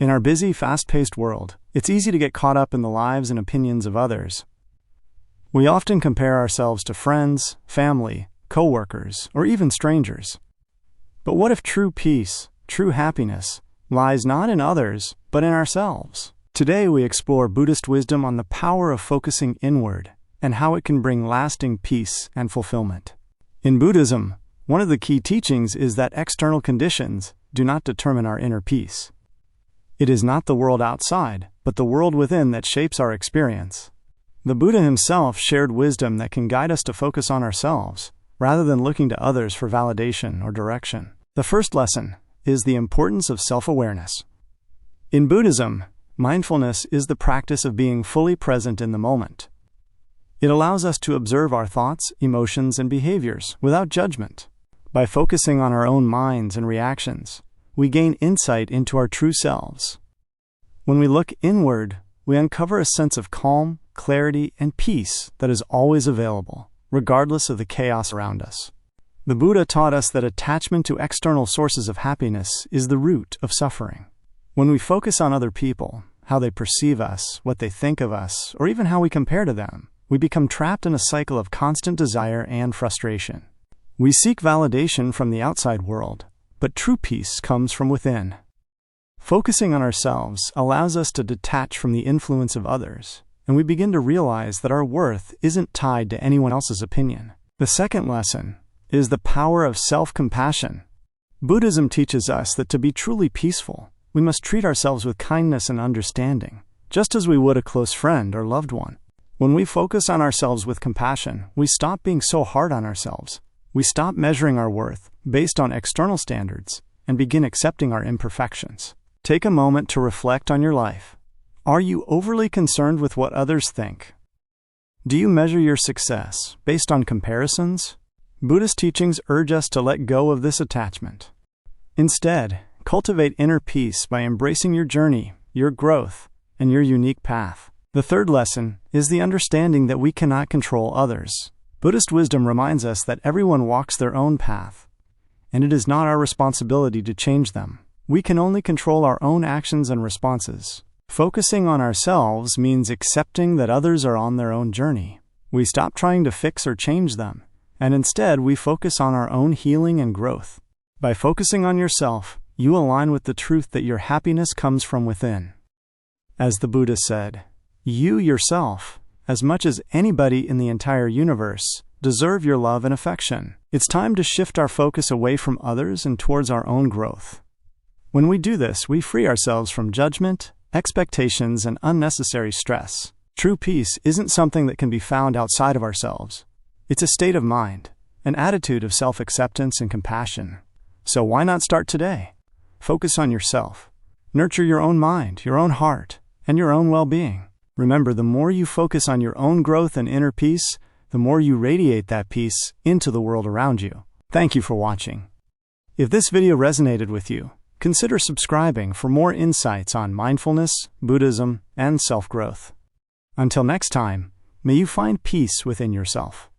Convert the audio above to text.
In our busy, fast-paced world, it's easy to get caught up in the lives and opinions of others. We often compare ourselves to friends, family, coworkers, or even strangers. But what if true peace, true happiness, lies not in others, but in ourselves? Today we explore Buddhist wisdom on the power of focusing inward and how it can bring lasting peace and fulfillment. In Buddhism, one of the key teachings is that external conditions do not determine our inner peace. It is not the world outside, but the world within that shapes our experience. The Buddha himself shared wisdom that can guide us to focus on ourselves, rather than looking to others for validation or direction. The first lesson is the importance of self-awareness. In Buddhism, mindfulness is the practice of being fully present in the moment. It allows us to observe our thoughts, emotions, and behaviors without judgment. By focusing on our own minds and reactions, we gain insight into our true selves. When we look inward, we uncover a sense of calm, clarity, and peace that is always available, regardless of the chaos around us. The Buddha taught us that attachment to external sources of happiness is the root of suffering. When we focus on other people, how they perceive us, what they think of us, or even how we compare to them, we become trapped in a cycle of constant desire and frustration. We seek validation from the outside world, but true peace comes from within. Focusing on ourselves allows us to detach from the influence of others, and we begin to realize that our worth isn't tied to anyone else's opinion. The second lesson is the power of self-compassion. Buddhism teaches us that to be truly peaceful, we must treat ourselves with kindness and understanding, just as we would a close friend or loved one. When we focus on ourselves with compassion, we stop being so hard on ourselves. We stop measuring our worth based on external standards and begin accepting our imperfections. Take a moment to reflect on your life. Are you overly concerned with what others think? Do you measure your success based on comparisons? Buddhist teachings urge us to let go of this attachment. Instead, cultivate inner peace by embracing your journey, your growth, and your unique path. The third lesson is the understanding that we cannot control others. Buddhist wisdom reminds us that everyone walks their own path, and it is not our responsibility to change them. We can only control our own actions and responses. Focusing on ourselves means accepting that others are on their own journey. We stop trying to fix or change them, and instead we focus on our own healing and growth. By focusing on yourself, you align with the truth that your happiness comes from within. As the Buddha said, you yourself, as much as anybody in the entire universe, deserve your love and affection. It's time to shift our focus away from others and towards our own growth. When we do this, we free ourselves from judgment, expectations, and unnecessary stress. True peace isn't something that can be found outside of ourselves. It's a state of mind, an attitude of self-acceptance and compassion. So why not start today? Focus on yourself. Nurture your own mind, your own heart, and your own well-being. Remember, the more you focus on your own growth and inner peace, the more you radiate that peace into the world around you. Thank you for watching. If this video resonated with you, consider subscribing for more insights on mindfulness, Buddhism, and self-growth. Until next time, may you find peace within yourself.